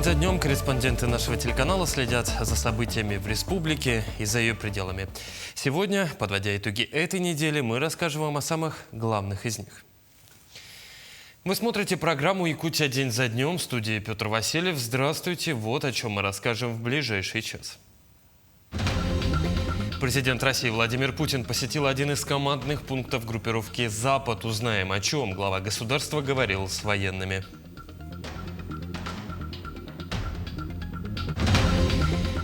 День за днем корреспонденты нашего телеканала следят за событиями в республике и за ее пределами. Сегодня, подводя итоги этой недели, мы расскажем вам о самых главных из них. Вы смотрите программу «Якутия. День за днем». В студии Петр Васильев. Здравствуйте. Вот о чем мы расскажем в ближайший час. Президент России Владимир Путин посетил один из командных пунктов группировки «Запад». Узнаем, о чем глава государства говорил с военными.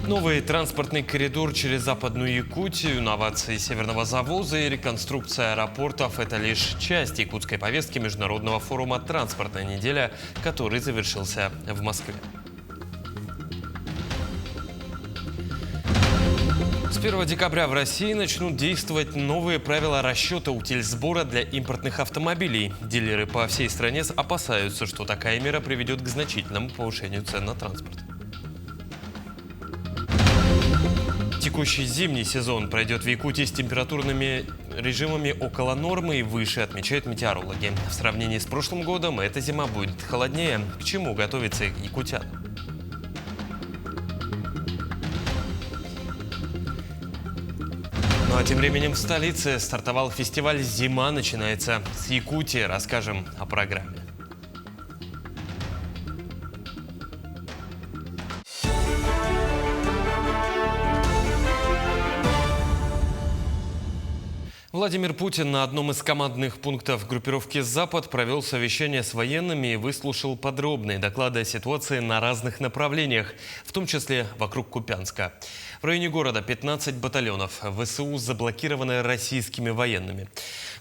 Новый транспортный коридор через Западную Якутию, инновации Северного завоза и реконструкция аэропортов – это лишь часть якутской повестки Международного форума «Транспортная неделя», который завершился в Москве. С 1 декабря в России начнут действовать новые правила расчета утильсбора для импортных автомобилей. Дилеры по всей стране опасаются, что такая мера приведет к значительному повышению цен на транспорт. Текущий зимний сезон пройдет в Якутии с температурными режимами около нормы и выше, отмечают метеорологи. В сравнении с прошлым годом эта зима будет холоднее. К чему готовится якутян? Ну а тем временем в столице стартовал фестиваль «Зима начинается с Якутии». Расскажем о программе. Владимир Путин на одном из командных пунктов группировки «Запад» провел совещание с военными и выслушал подробные доклады о ситуации на разных направлениях, в том числе вокруг Купянска. В районе города 15 батальонов ВСУ заблокированы российскими военными.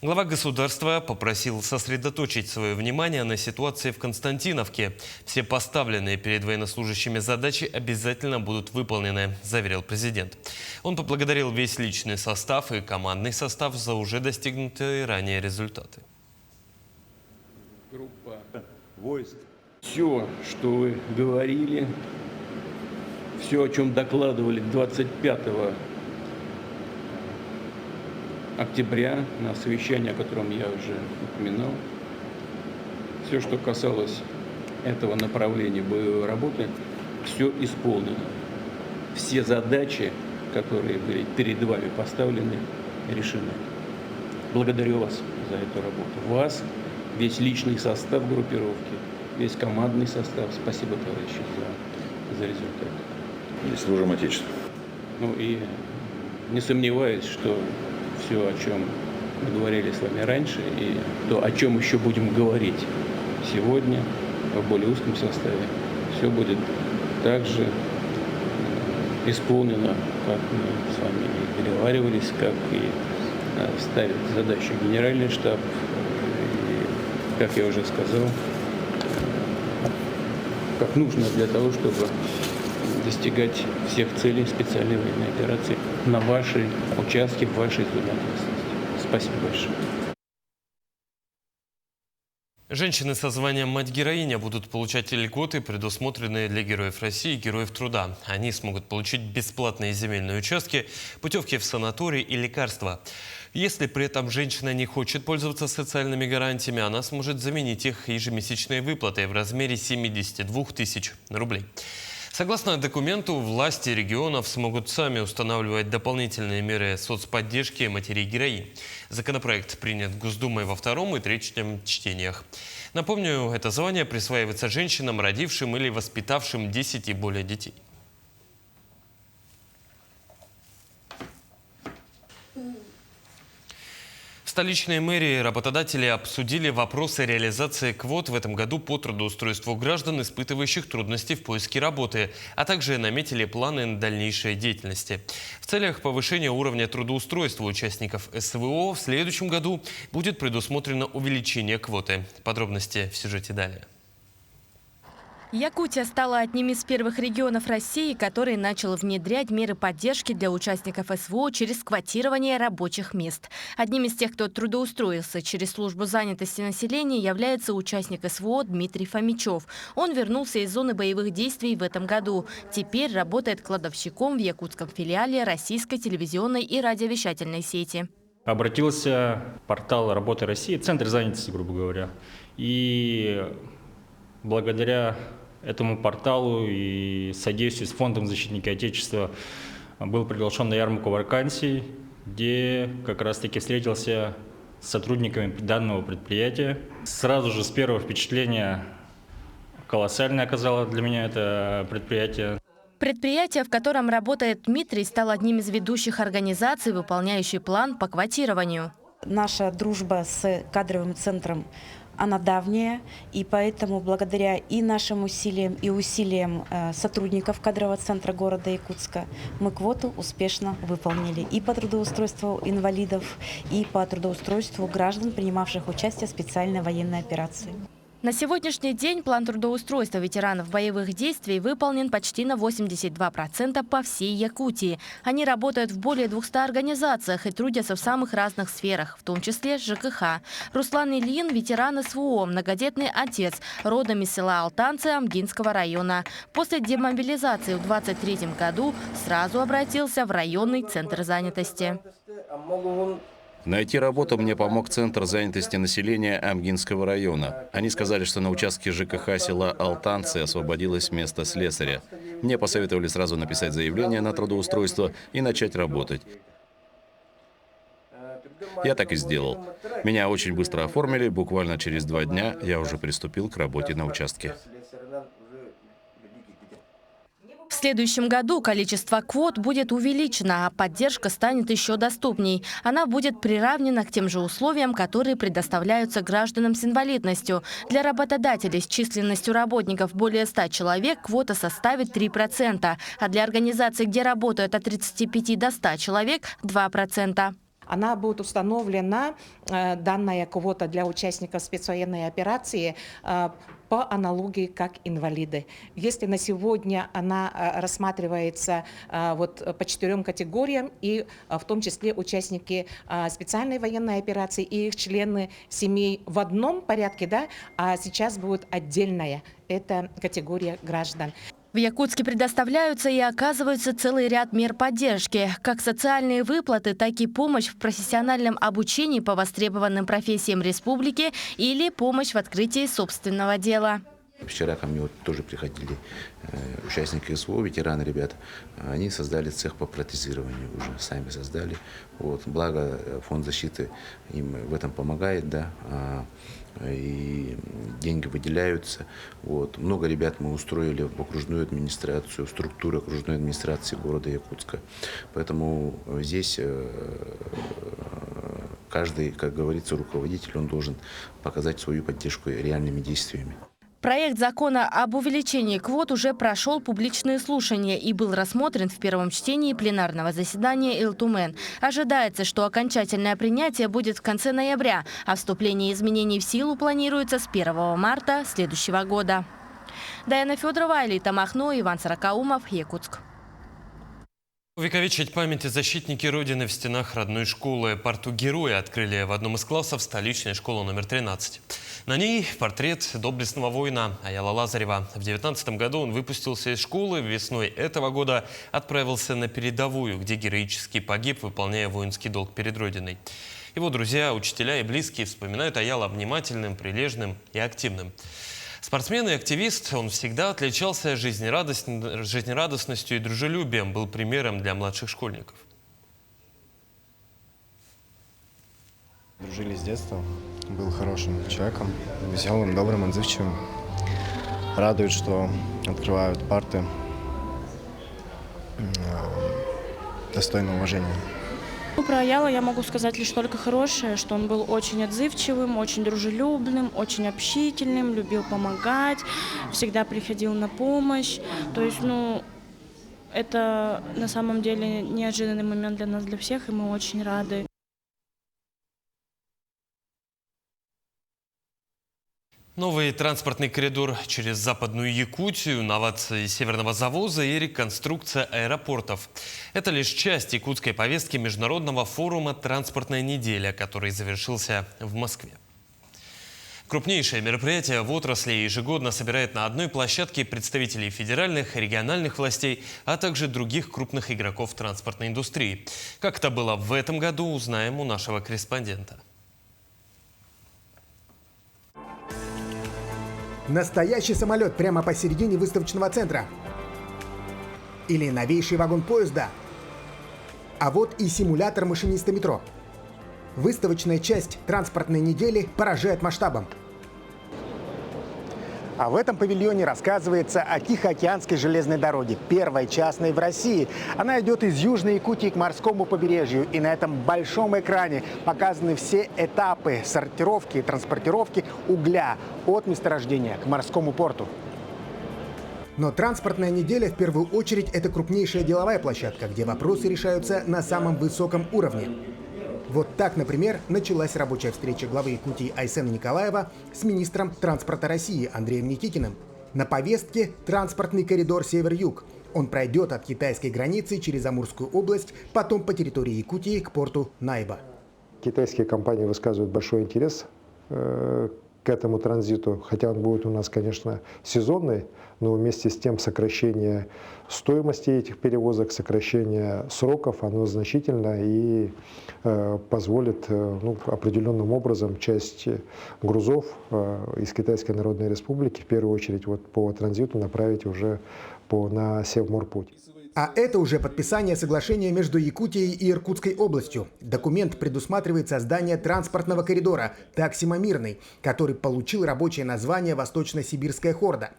Глава государства попросил сосредоточить свое внимание на ситуации в Константиновке. Все поставленные перед военнослужащими задачи обязательно будут выполнены, заверил президент. Он поблагодарил весь личный состав и командный состав за уже достигнутые ранее результаты. Группа войск. Все, что вы говорили, все, о чем докладывали 25 октября на совещании, о котором я уже упоминал, все, что касалось этого направления боевой работы, все исполнено. Все задачи, которые были перед вами поставлены, решены. Благодарю вас за эту работу. Вас, весь личный состав группировки, весь командный состав. Спасибо, товарищи, за результат. И служим Отечеству. Ну и не сомневаюсь, что все, о чем мы говорили с вами раньше, и то, о чем еще будем говорить сегодня в более узком составе, все будет также исполнено, как мы с вами и договаривались, как и ставит задачу Генеральный штаб, и, как я уже сказал, как нужно для того, чтобы достигать всех целей специальной военной операции на вашей участке, в вашей зоне ответственности. Спасибо большое. Женщины со званием «Мать-героиня» будут получать льготы, предусмотренные для героев России и героев труда. Они смогут получить бесплатные земельные участки, путевки в санаторий и лекарства. Если при этом женщина не хочет пользоваться социальными гарантиями, она сможет заменить их ежемесячные выплаты в размере 72 тысяч рублей. Согласно документу, власти регионов смогут сами устанавливать дополнительные меры соцподдержки матерей-героинь. Законопроект принят Госдумой во втором и третьем чтениях. Напомню, это звание присваивается женщинам, родившим или воспитавшим 10 и более детей. В столичной мэрии работодатели обсудили вопросы реализации квот в этом году по трудоустройству граждан, испытывающих трудности в поиске работы, а также наметили планы на дальнейшей деятельности. В целях повышения уровня трудоустройства участников СВО в следующем году будет предусмотрено увеличение квоты. Подробности в сюжете далее. Якутия стала одним из первых регионов России, который начал внедрять меры поддержки для участников СВО через квотирование рабочих мест. Одним из тех, кто трудоустроился через службу занятости населения, является участник СВО Дмитрий Фомичев. Он вернулся из зоны боевых действий в этом году. Теперь работает кладовщиком в якутском филиале российской телевизионной и радиовещательной сети. Обратился в портал «Работа России», центр занятости, грубо говоря. И благодаря этому порталу и содействию с Фондом защитника Отечества был приглашен на ярмарку вакансий, где как раз-таки встретился с сотрудниками данного предприятия. Сразу же с первого впечатления колоссально оказало для меня это предприятие. Предприятие, в котором работает Дмитрий, стало одним из ведущих организаций, выполняющий план по квотированию. Наша дружба с кадровым центром, она давняя, и поэтому благодаря и нашим усилиям, и усилиям сотрудников кадрового центра города Якутска мы квоту успешно выполнили и по трудоустройству инвалидов, и по трудоустройству граждан, принимавших участие в специальной военной операции. На сегодняшний день план трудоустройства ветеранов боевых действий выполнен почти на 82% по всей Якутии. Они работают в более 200 организациях и трудятся в самых разных сферах, в том числе ЖКХ. Руслан Ильин – ветеран СВО, многодетный отец, родом из села Алтанцы Амгинского района. После демобилизации в 2023 году сразу обратился в районный центр занятости. Найти работу мне помог Центр занятости населения Амгинского района. Они сказали, что на участке ЖКХ села Алтанцы освободилось место слесаря. Мне посоветовали сразу написать заявление на трудоустройство и начать работать. Я так и сделал. Меня очень быстро оформили, буквально через 2 дня я уже приступил к работе на участке. В следующем году количество квот будет увеличено, а поддержка станет еще доступней. Она будет приравнена к тем же условиям, которые предоставляются гражданам с инвалидностью. Для работодателей с численностью работников более 100 человек квота составит 3%, а для организаций, где работают от 35 до 100 человек – 2%. Она будет установлена, данная квота для участников спецвоенной операции, по аналогии как инвалиды. Если на сегодня она рассматривается по 4 категориям, и в том числе участники специальной военной операции и их члены семей в одном порядке, да, а сейчас будет отдельная, это категория граждан. В Якутске предоставляются и оказываются целый ряд мер поддержки. Как социальные выплаты, так и помощь в профессиональном обучении по востребованным профессиям республики или помощь в открытии собственного дела. Вчера ко мне тоже приходили участники СВО, ветераны, ребята. Они создали цех по протезированию, уже сами создали. Благо фонд защиты им в этом помогает, да, и деньги выделяются. Много ребят мы устроили в окружную администрацию, в структуру окружной администрации города Якутска. Поэтому здесь каждый, как говорится, руководитель, он должен показать свою поддержку реальными действиями. Проект закона об увеличении квот уже прошел публичные слушания и был рассмотрен в первом чтении пленарного заседания Илтумен. Ожидается, что окончательное принятие будет в конце ноября, а вступление изменений в силу планируется с 1 марта следующего года. Даяна Федорова, Элита Махно, Иван Сорокаумов, Якутск. Увековечить память о защитнике Родины в стенах родной школы. Парту героя открыли в одном из классов столичной школы номер 13. На ней портрет доблестного воина Аяла Лазарева. В 19 году он выпустился из школы, весной этого года отправился на передовую, где героически погиб, выполняя воинский долг перед Родиной. Его друзья, учителя и близкие вспоминают Аяла внимательным, прилежным и активным. Спортсмен и активист, он всегда отличался жизнерадостностью и дружелюбием, был примером для младших школьников. Дружили с детства, был хорошим человеком, веселым, добрым, отзывчивым. Радует, что открывают парты, достойно уважения. Про Аяла я могу сказать лишь только хорошее, что он был очень отзывчивым, очень дружелюбным, очень общительным, любил помогать, всегда приходил на помощь. То есть, это на самом деле неожиданный момент для нас, для всех, и мы очень рады. Новый транспортный коридор через Западную Якутию, новации северного завоза и реконструкция аэропортов. Это лишь часть якутской повестки международного форума «Транспортная неделя», который завершился в Москве. Крупнейшее мероприятие в отрасли ежегодно собирает на одной площадке представителей федеральных, региональных властей, а также других крупных игроков транспортной индустрии. Как это было в этом году, узнаем у нашего корреспондента. Настоящий самолет прямо посередине выставочного центра. Или новейший вагон поезда. А вот и симулятор машиниста метро. Выставочная часть транспортной недели поражает масштабом. А в этом павильоне рассказывается о Тихоокеанской железной дороге, первой частной в России. Она идет из Южной Якутии к морскому побережью. И на этом большом экране показаны все этапы сортировки и транспортировки угля от месторождения к морскому порту. Но транспортная неделя в первую очередь это крупнейшая деловая площадка, где вопросы решаются на самом высоком уровне. Вот так, например, началась рабочая встреча главы Якутии Айсена Николаева с министром транспорта России Андреем Никитиным. На повестке транспортный коридор Север-Юг. Он пройдет от китайской границы через Амурскую область, потом по территории Якутии к порту Найба. Китайские компании высказывают большой интерес к этому транзиту, хотя он будет у нас, конечно, сезонный, но вместе с тем сокращение стоимости этих перевозок, сокращение сроков, оно значительно и позволит определенным образом часть грузов из Китайской Народной Республики, в первую очередь вот по транзиту, направить уже на Севморпуть. А это уже подписание соглашения между Якутией и Иркутской областью. Документ предусматривает создание транспортного коридора «Таксима-Мирный», который получил рабочее название «Восточно-Сибирская хорда».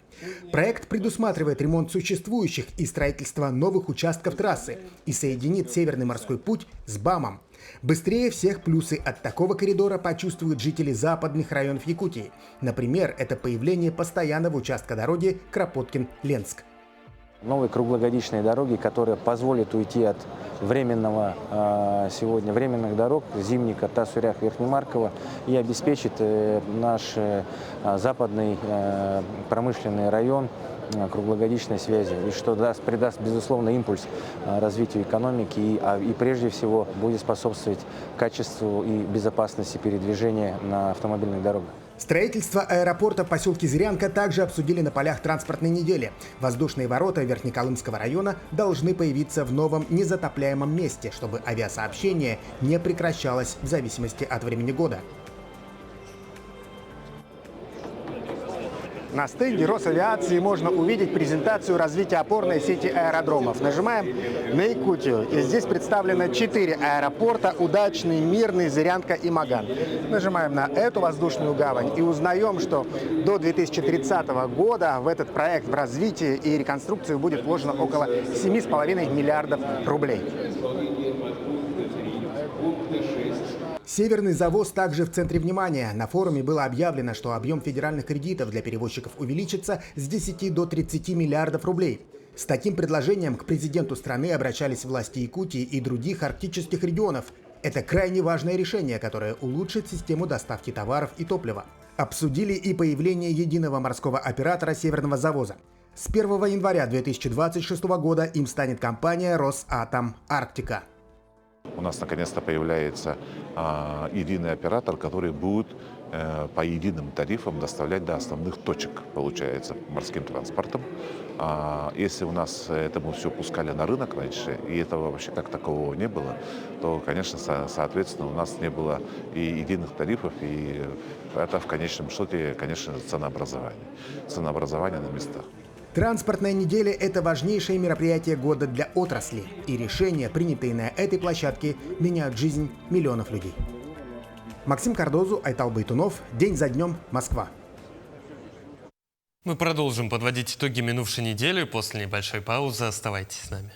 Проект предусматривает ремонт существующих и строительство новых участков трассы и соединит Северный морской путь с БАМом. Быстрее всех плюсы от такого коридора почувствуют жители западных районов Якутии. Например, это появление постоянного участка дороги Кропоткин-Ленск. Новые круглогодичные дороги, которые позволят уйти от временных дорог Зимника, Тасурях, Верхнемарково и обеспечит наш западный промышленный район круглогодичной связи, и что придаст, безусловно, импульс развитию экономики и прежде всего будет способствовать качеству и безопасности передвижения на автомобильных дорогах. Строительство аэропорта в поселке Зырянка также обсудили на полях транспортной недели. Воздушные ворота Верхнеколымского района должны появиться в новом незатопляемом месте, чтобы авиасообщение не прекращалось в зависимости от времени года. На стенде Росавиации можно увидеть презентацию развития опорной сети аэродромов. Нажимаем на Якутию. И здесь представлено 4 аэропорта: Удачный, Мирный, Зырянка и Маган. Нажимаем на эту воздушную гавань и узнаем, что до 2030 года в этот проект в развитие и реконструкцию будет вложено около 7,5 миллиардов рублей. Северный завоз также в центре внимания. На форуме было объявлено, что объем федеральных кредитов для перевозчиков увеличится с 10 до 30 миллиардов рублей. С таким предложением к президенту страны обращались власти Якутии и других арктических регионов. Это крайне важное решение, которое улучшит систему доставки товаров и топлива. Обсудили и появление единого морского оператора Северного завоза. С 1 января 2026 года им станет компания «Росатом Арктика». У нас наконец-то появляется единый оператор, который будет по единым тарифам доставлять до основных точек, получается, морским транспортом. Если у нас это мы все пускали на рынок раньше, и этого вообще как такового не было, то, конечно, соответственно, у нас не было и единых тарифов, и это в конечном счете, конечно, ценообразование на местах. Транспортная неделя – это важнейшее мероприятие года для отрасли. И решения, принятые на этой площадке, меняют жизнь миллионов людей. Максим Кардозу, Айтал Байтунов. День за днем. Москва. Мы продолжим подводить итоги минувшей недели. После небольшой паузы оставайтесь с нами.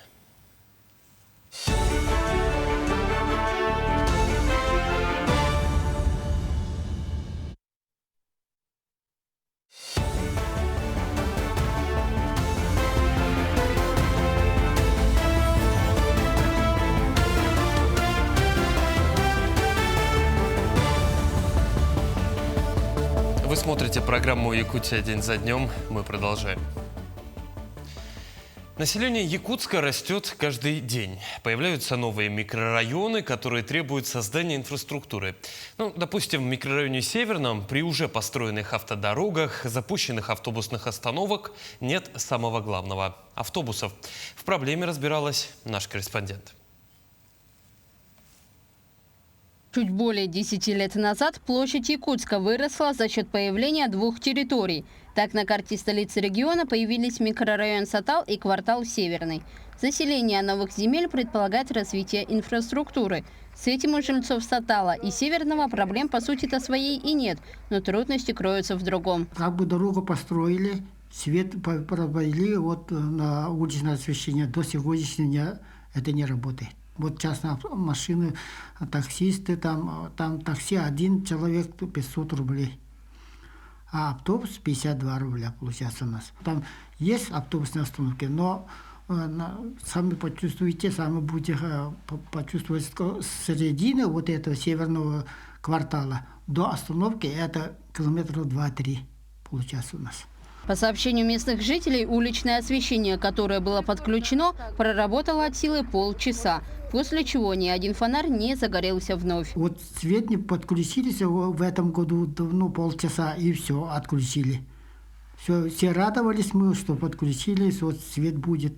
Вы смотрите программу «Якутия. День за днем». Мы продолжаем. Население Якутска растет каждый день. Появляются новые микрорайоны, которые требуют создания инфраструктуры. Допустим, в микрорайоне Северном при уже построенных автодорогах, запущенных автобусных остановок нет самого главного – автобусов. В проблеме разбиралась наш корреспондент. Чуть более 10 лет назад площадь Якутска выросла за счет появления двух территорий. Так, на карте столицы региона появились микрорайон Сатал и квартал Северный. Заселение новых земель предполагает развитие инфраструктуры. С этим у жильцов Сатала и Северного проблем по сути-то своей и нет, но трудности кроются в другом. Как бы дорогу построили, свет проводили, вот на уличное освещение до сегодняшнего дня это не работает. Вот частные машины, таксисты, там такси один человек 500 рублей. А автобус 52 рубля получается у нас. Там есть автобусные остановки, но сами почувствуете, сами будете почувствовать с середины вот этого северного квартала до остановки это километров 2-3 получается у нас. По сообщению местных жителей, уличное освещение, которое было подключено, проработало от силы полчаса, после чего ни один фонарь не загорелся вновь. Вот свет не подключились в этом году, полчаса, и все, отключили. Все радовались мы, что подключились, вот свет будет.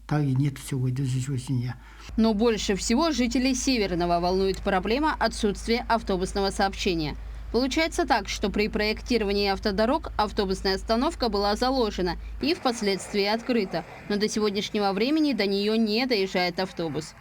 Так и нет сегодня. Но больше всего жителей Северного волнует проблема отсутствия автобусного сообщения. Получается так, что при проектировании автодорог автобусная остановка была заложена и впоследствии открыта, но до сегодняшнего времени до нее не доезжает автобус.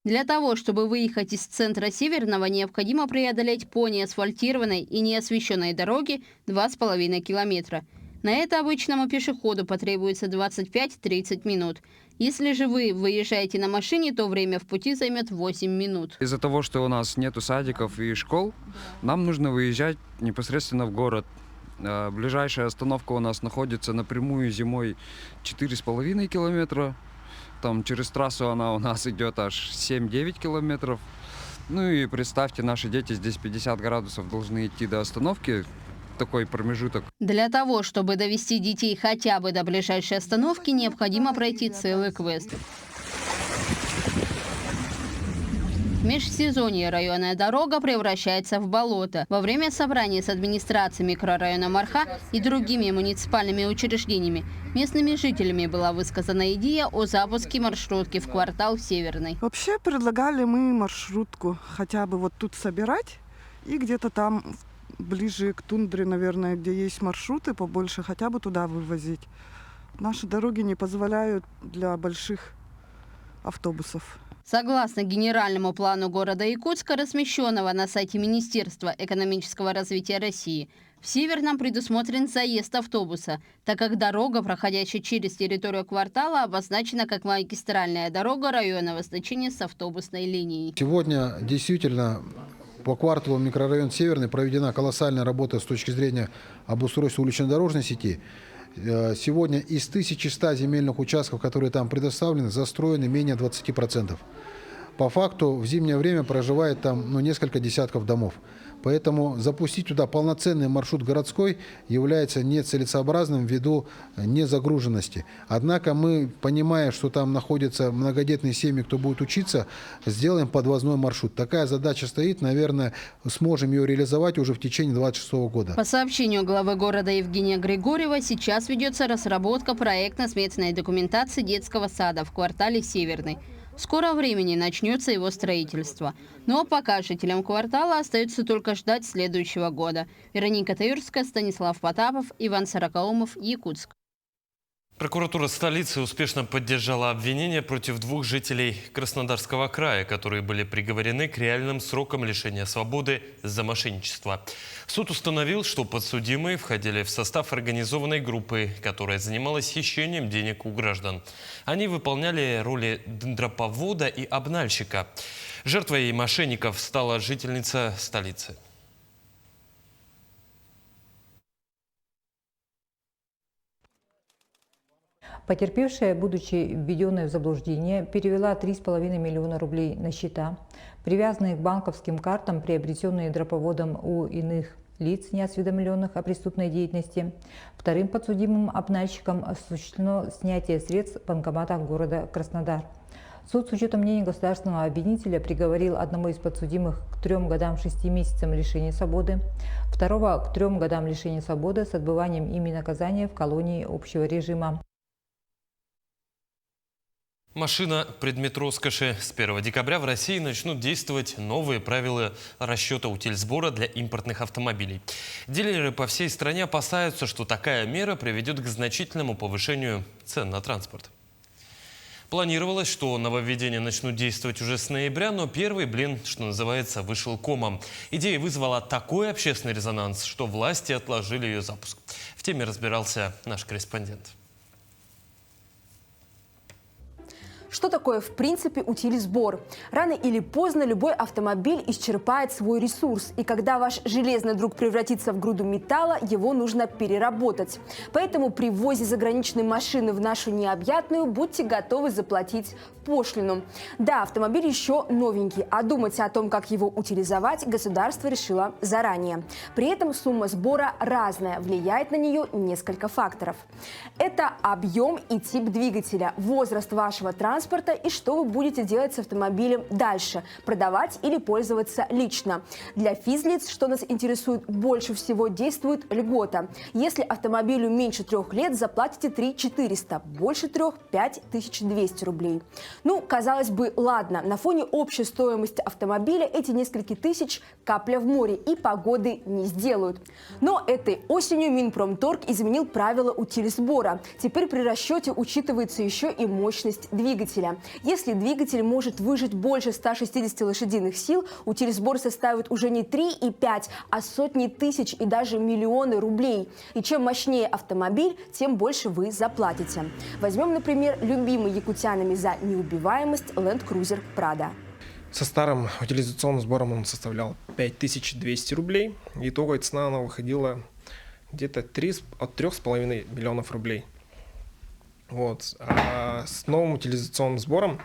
Для того, чтобы выехать из центра Северного, необходимо преодолеть по неасфальтированной и неосвещенной дороге 2,5 километра. На это обычному пешеходу потребуется 25-30 минут. Если же вы выезжаете на машине, то время в пути займет 8 минут. Из-за того, что у нас нету садиков и школ, нам нужно выезжать непосредственно в город. Ближайшая остановка у нас находится напрямую зимой 4,5 километра. Там через трассу она у нас идет аж 7-9 километров. Ну и представьте, наши дети здесь 50 градусов должны идти до остановки. Такой промежуток. Для того, чтобы довести детей хотя бы до ближайшей остановки, необходимо пройти целый квест. В межсезонье районная дорога превращается в болото. Во время собрания с администрацией микрорайона Марха и другими муниципальными учреждениями местными жителями была высказана идея о запуске маршрутки в квартал Северный. Вообще предлагали мы маршрутку хотя бы вот тут собирать и где-то там ближе к тундре, наверное, где есть маршруты побольше, хотя бы туда вывозить. Наши дороги не позволяют для больших автобусов. Согласно генеральному плану города Якутска, размещенного на сайте Министерства экономического развития России, в Северном предусмотрен заезд автобуса, так как дорога, проходящая через территорию квартала, обозначена как магистральная дорога районного значения с автобусной линией. Сегодня действительно по кварталу микрорайон Северный проведена колоссальная работа с точки зрения обустройства улично-дорожной сети. Сегодня из 1100 земельных участков, которые там предоставлены, застроены менее 20%. По факту в зимнее время проживает там несколько десятков домов. Поэтому запустить туда полноценный маршрут городской является нецелесообразным ввиду незагруженности. Однако мы, понимая, что там находятся многодетные семьи, кто будет учиться, сделаем подвозной маршрут. Такая задача стоит, наверное, сможем ее реализовать уже в течение 2026 года. По сообщению главы города Евгения Григорьева, сейчас ведется разработка проектно-сметной документации детского сада в квартале Северный. В скором времени начнется его строительство. Но пока жителям квартала остается только ждать следующего года. Вероника Таюрская, Станислав Потапов, Иван Сорокаумов, Якутск. Прокуратура столицы успешно поддержала обвинения против 2 жителей Краснодарского края, которые были приговорены к реальным срокам лишения свободы за мошенничество. Суд установил, что подсудимые входили в состав организованной группы, которая занималась хищением денег у граждан. Они выполняли роли дроповода и обнальщика. Жертвой мошенников стала жительница столицы. Потерпевшая, будучи введенной в заблуждение, перевела 3,5 миллиона рублей на счета, привязанные к банковским картам, приобретенные дроповодом у иных лиц, не осведомленных о преступной деятельности. Вторым подсудимым обнальщиком осуществлено снятие средств в банкоматах города Краснодар. Суд с учетом мнения государственного обвинителя приговорил одного из подсудимых к 3 годам 6 месяцам лишения свободы, второго к 3 годам лишения свободы с отбыванием ими наказания в колонии общего режима. Машина – предмет роскоши. С 1 декабря в России начнут действовать новые правила расчета утильсбора для импортных автомобилей. Дилеры по всей стране опасаются, что такая мера приведет к значительному повышению цен на транспорт. Планировалось, что нововведения начнут действовать уже с ноября, но первый блин, что называется, вышел комом. Идея вызвала такой общественный резонанс, что власти отложили ее запуск. В теме разбирался наш корреспондент. Что такое, в принципе, утилизбор? Рано или поздно любой автомобиль исчерпает свой ресурс. И когда ваш железный друг превратится в груду металла, его нужно переработать. Поэтому при ввозе заграничной машины в нашу необъятную будьте готовы заплатить пошлину. Да, автомобиль еще новенький, а думать о том, как его утилизовать, государство решило заранее. При этом сумма сбора разная, влияет на нее несколько факторов. Это объем и тип двигателя, возраст вашего транспорта и что вы будете делать с автомобилем дальше – продавать или пользоваться лично. Для физлиц, что нас интересует больше всего, действует льгота. Если автомобилю меньше 3 лет, заплатите 3 400, больше 3 – 5 200 рублей. Ну, казалось бы, ладно, на фоне общей стоимости автомобиля эти несколько тысяч – капля в море и погоды не сделают. Но этой осенью Минпромторг изменил правила утилизбора. Теперь при расчете учитывается еще и мощность двигателя. Если двигатель может выжать больше 160 лошадиных сил, утилизбор составит уже не 3 и 5, а сотни тысяч и даже миллионы рублей. И чем мощнее автомобиль, тем больше вы заплатите. Возьмем, например, любимый якутянами за неубиваемость Land Cruiser Prado. Со старым утилизационным сбором он составлял 5200 рублей. Итоговая цена она выходила где-то от 3,5 миллионов рублей. Вот. А с новым утилизационным сбором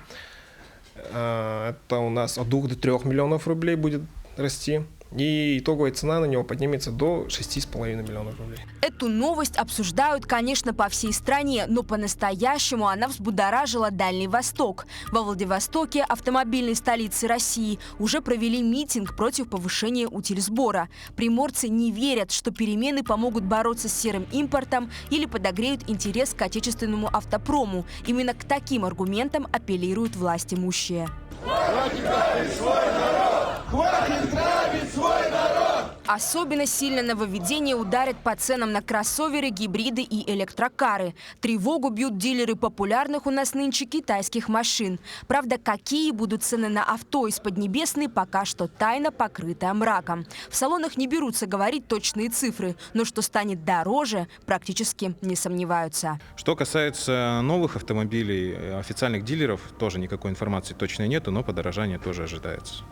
это у нас от 2 до 3 миллионов рублей будет расти. И итоговая цена на него поднимется до 6,5 миллионов рублей. Эту новость обсуждают, конечно, по всей стране, но по-настоящему она взбудоражила Дальний Восток. Во Владивостоке, автомобильной столице России, уже провели митинг против повышения утилизбора. Приморцы не верят, что перемены помогут бороться с серым импортом или подогреют интерес к отечественному автопрому. Именно к таким аргументам апеллируют власть имущие. Хватит грабить свой народ! Хватит грабить свой народ! Особенно сильно нововведение ударит по ценам на кроссоверы, гибриды и электрокары. Тревогу бьют дилеры популярных у нас нынче китайских машин. Правда, какие будут цены на авто из Поднебесной, пока что тайна, покрытая мраком. В салонах не берутся говорить точные цифры, но что станет дороже, практически не сомневаются. Что касается новых автомобилей, официальных дилеров, тоже никакой информации точной нету, но подорожание тоже ожидается.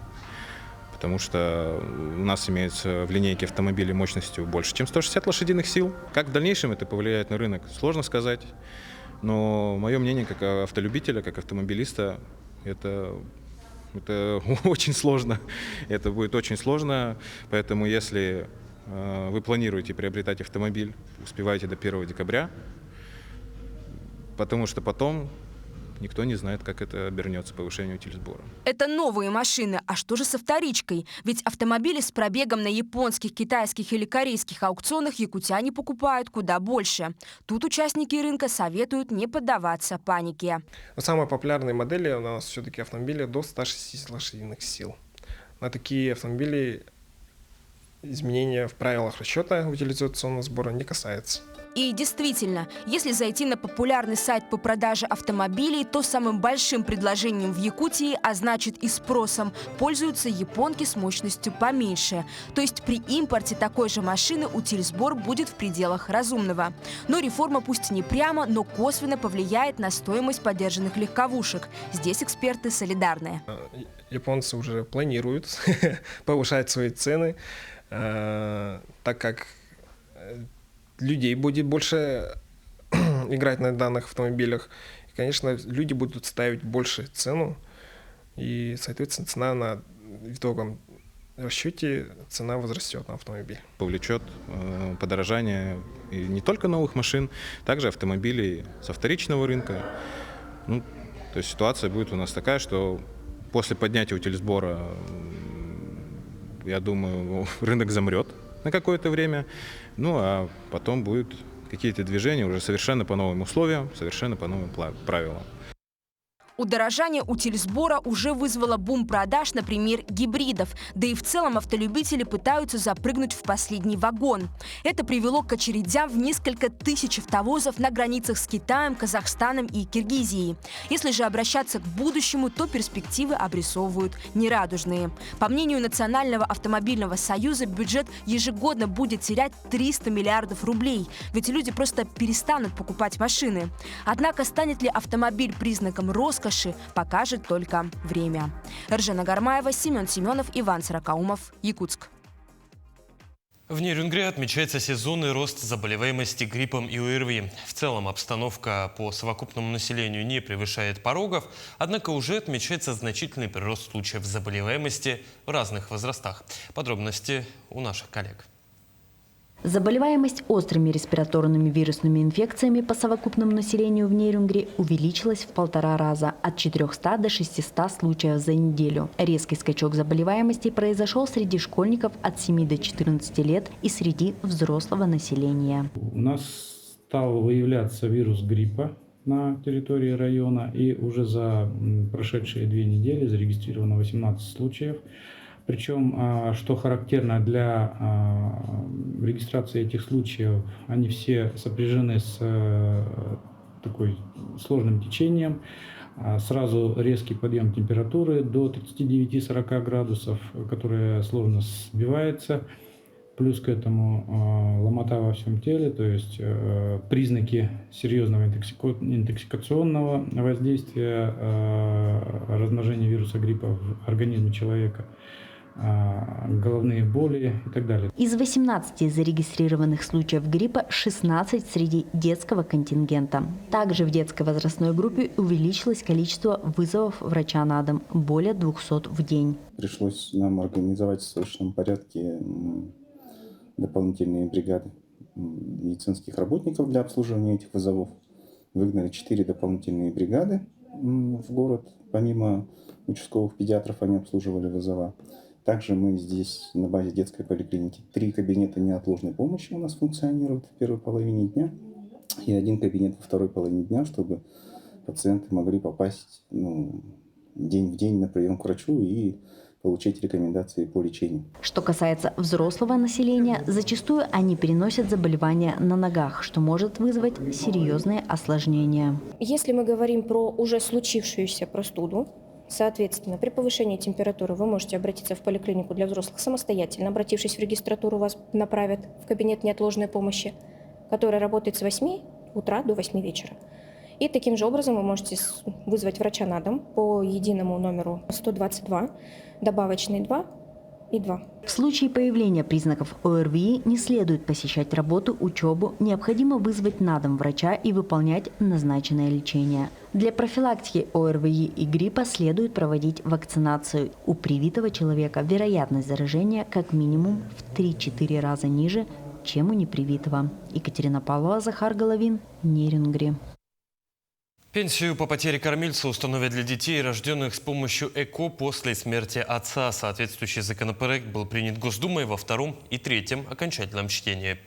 Потому что у нас имеется в линейке автомобилей мощностью больше, чем 160 лошадиных сил. Как в дальнейшем это повлияет на рынок, сложно сказать. Но мое мнение, как автолюбителя, как автомобилиста, это очень сложно. Это будет очень сложно. Поэтому если вы планируете приобретать автомобиль, успевайте до 1 декабря, потому что потом никто не знает, как это обернется повышение утилизбора. Это новые машины. А что же со вторичкой? Ведь автомобили с пробегом на японских, китайских или корейских аукционах якутяне покупают куда больше. Тут участники рынка советуют не поддаваться панике. Самые популярные модели у нас все-таки автомобили до 160 лошадиных сил. На такие автомобили изменения в правилах расчета утилизационного сбора не касается. И действительно, если зайти на популярный сайт по продаже автомобилей, то самым большим предложением в Якутии, а значит и спросом, пользуются японки с мощностью поменьше. То есть при импорте такой же машины утилизбор будет в пределах разумного. Но реформа пусть и не прямо, но косвенно повлияет на стоимость подержанных легковушек. Здесь эксперты солидарны. Японцы уже планируют повышать свои цены, так как людей будет больше играть на данных автомобилях. И, конечно, люди будут ставить больше цену. И, соответственно, цена на итоговом расчете цена возрастет на автомобиль. Повлечет подорожание и не только новых машин, также автомобилей со вторичного рынка. Ну, то есть ситуация будет у нас такая, что после поднятия утилизбора, я думаю, рынок замрет на какое-то время, ну а потом будут какие-то движения уже совершенно по новым условиям, совершенно по новым правилам. Удорожание утильсбора уже вызвало бум продаж, например, гибридов. Да и в целом автолюбители пытаются запрыгнуть в последний вагон. Это привело к очередям в несколько тысяч автовозов на границах с Китаем, Казахстаном и Киргизией. Если же обращаться к будущему, то перспективы обрисовывают нерадужные. По мнению Национального автомобильного союза, бюджет ежегодно будет терять 300 миллиардов рублей. Ведь люди просто перестанут покупать машины. Однако станет ли автомобиль признаком роскоши, покажет только время. Эржена Гармаева, Семен Семенов, Иван Сорокаумов, Якутск. В Нерюнгри отмечается сезонный рост заболеваемости гриппом и ОРВИ. В целом обстановка по совокупному населению не превышает порогов, однако уже отмечается значительный прирост случаев заболеваемости в разных возрастах. Подробности у наших коллег. Заболеваемость острыми респираторными вирусными инфекциями по совокупному населению в Нерюнгри увеличилась в 1,5 раза – от 400 до 600 случаев за неделю. Резкий скачок заболеваемости произошел среди школьников от 7 до 14 лет и среди взрослого населения. У нас стал выявляться вирус гриппа на территории района, и уже за прошедшие 2 недели зарегистрировано 18 случаев. Причем, что характерно для регистрации этих случаев, они все сопряжены с такой сложным течением. Сразу резкий подъем температуры до 39-40 градусов, которая сложно сбивается. Плюс к этому ломота во всем теле, то есть признаки серьезного интоксикационного воздействия, размножения вируса гриппа в организме человека, головные боли и так далее. Из 18 зарегистрированных случаев гриппа 16 среди детского контингента. Также в детской возрастной группе увеличилось количество вызовов врача на дом – более 200 в день. Пришлось нам организовать в срочном порядке дополнительные бригады медицинских работников для обслуживания этих вызовов. Выгнали 4 дополнительные бригады в город. Помимо участковых педиатров они обслуживали вызова. Также мы здесь на базе детской поликлиники 3 кабинета неотложной помощи у нас функционируют в первой половине дня и 1 кабинет во второй половине дня, чтобы пациенты могли попасть день в день на прием к врачу и получить рекомендации по лечению. Что касается взрослого населения, зачастую они переносят заболевания на ногах, что может вызвать серьезные осложнения. Если мы говорим про уже случившуюся простуду, соответственно, при повышении температуры вы можете обратиться в поликлинику для взрослых самостоятельно. Обратившись в регистратуру, вас направят в кабинет неотложной помощи, который работает с 8 утра до 8 вечера. И таким же образом вы можете вызвать врача на дом по единому номеру 122, добавочный 2 и 2. В случае появления признаков ОРВИ не следует посещать работу, учебу, необходимо вызвать на дом врача и выполнять назначенное лечение. Для профилактики ОРВИ и гриппа следует проводить вакцинацию. У привитого человека вероятность заражения как минимум в 3-4 раза ниже, чем у непривитого. Екатерина Павлова, Захар Головин, Нерюнгри. Пенсию по потере кормильца установят для детей, рожденных с помощью ЭКО после смерти отца. Соответствующий законопроект был принят Госдумой во 2-м и 3-м окончательном чтении.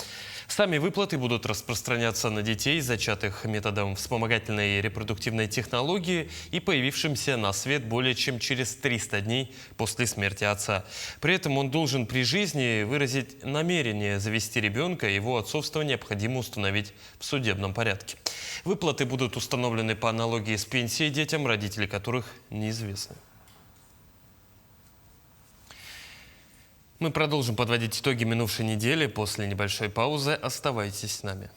Сами выплаты будут распространяться на детей, зачатых методом вспомогательной репродуктивной технологии и появившимся на свет более чем через 300 дней после смерти отца. При этом он должен при жизни выразить намерение завести ребенка, его отцовство необходимо установить в судебном порядке. Выплаты будут установлены по аналогии с пенсией детям, родители которых неизвестны. Мы продолжим подводить итоги минувшей недели. После небольшой паузы оставайтесь с нами.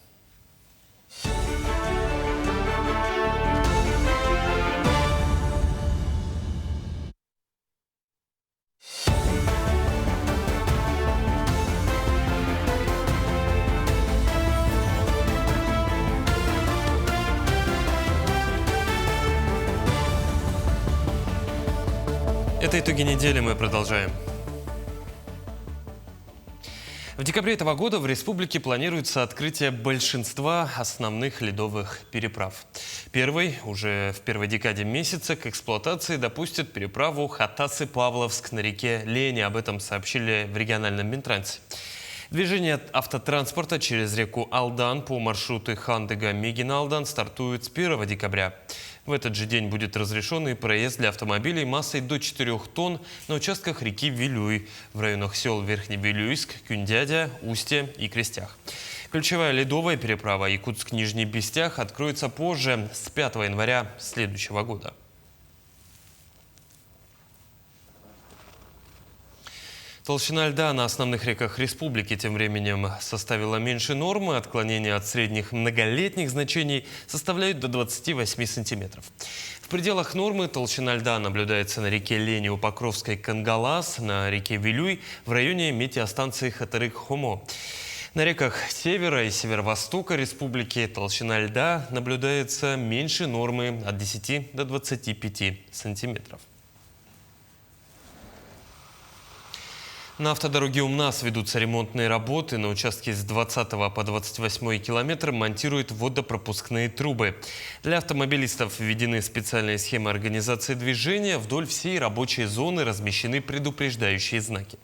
Это итоги недели, мы продолжаем. В декабре этого года в республике планируется открытие большинства основных ледовых переправ. Первой, уже в первой декаде месяца, к эксплуатации допустят переправу Хатасы-Павловск на реке Лени. Об этом сообщили в региональном Минтрансе. Движение автотранспорта через реку Алдан по маршруту Хандыга-Мегина-Алдан стартует с 1 декабря. В этот же день будет разрешен и проезд для автомобилей массой до 4 тонн на участках реки Вилюй в районах сел Верхневилюйск, Кюндядя, Устье и Крестях. Ключевая ледовая переправа Якутск-Нижний Бестях откроется позже, с 5 января следующего года. Толщина льда на основных реках республики тем временем составила меньше нормы. Отклонения от средних многолетних значений составляют до 28 сантиметров. В пределах нормы толщина льда наблюдается на реке Лени у Покровской Кангалас, на реке Вилюй в районе метеостанции Хатырык-Хомо. На реках севера и северо-востока республики толщина льда наблюдается меньше нормы от 10 до 25 сантиметров. На автодороге УМНАС ведутся ремонтные работы. На участке с 20 по 28 километр монтируют водопропускные трубы. Для автомобилистов введены специальные схемы организации движения. Вдоль всей рабочей зоны размещены предупреждающие знаки.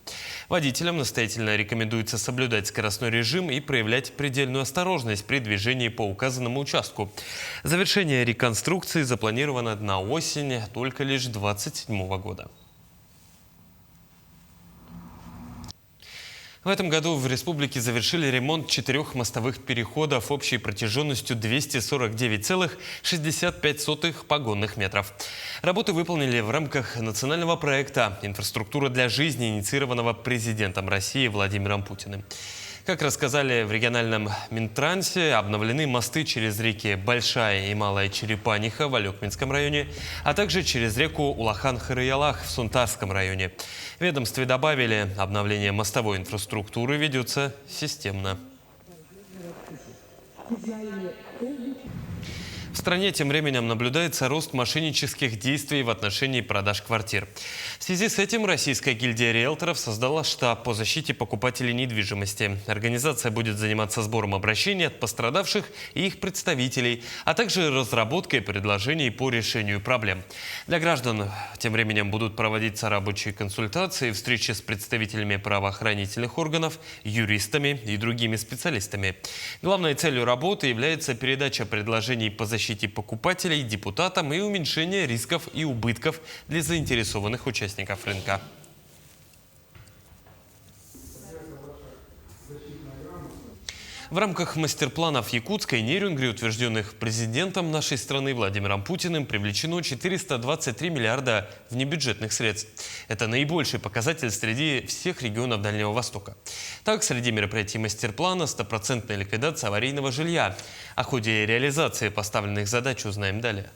Водителям настоятельно рекомендуется соблюдать скоростной режим и проявлять предельную осторожность при движении по указанному участку. Завершение реконструкции запланировано на осень только лишь 2027 года. В этом году в республике завершили ремонт 4 мостовых переходов общей протяженностью 249,65 погонных метров. Работы выполнили в рамках национального проекта «Инфраструктура для жизни», инициированного президентом России Владимиром Путиным. Как рассказали в региональном Минтрансе, обновлены мосты через реки Большая и Малая Черепаниха в Алекминском районе, а также через реку Улахан-Хырыялах в Сунтарском районе. В ведомстве добавили, обновление мостовой инфраструктуры ведется системно. В стране тем временем наблюдается рост мошеннических действий в отношении продаж квартир. В связи с этим Российская гильдия риэлторов создала штаб по защите покупателей недвижимости. Организация будет заниматься сбором обращений от пострадавших и их представителей, а также разработкой предложений по решению проблем. Для граждан тем временем будут проводиться рабочие консультации, встречи с представителями правоохранительных органов, юристами и другими специалистами. Главной целью работы является передача предложений по защите покупателей депутатам и уменьшение рисков и убытков для заинтересованных участников рынка. В рамках мастер-планов Якутска и Нерюнгри, утвержденных президентом нашей страны Владимиром Путиным, привлечено 423 миллиарда внебюджетных средств. Это наибольший показатель среди всех регионов Дальнего Востока. Так, среди мероприятий мастер-плана 100% ликвидация аварийного жилья. О ходе реализации поставленных задач узнаем далее.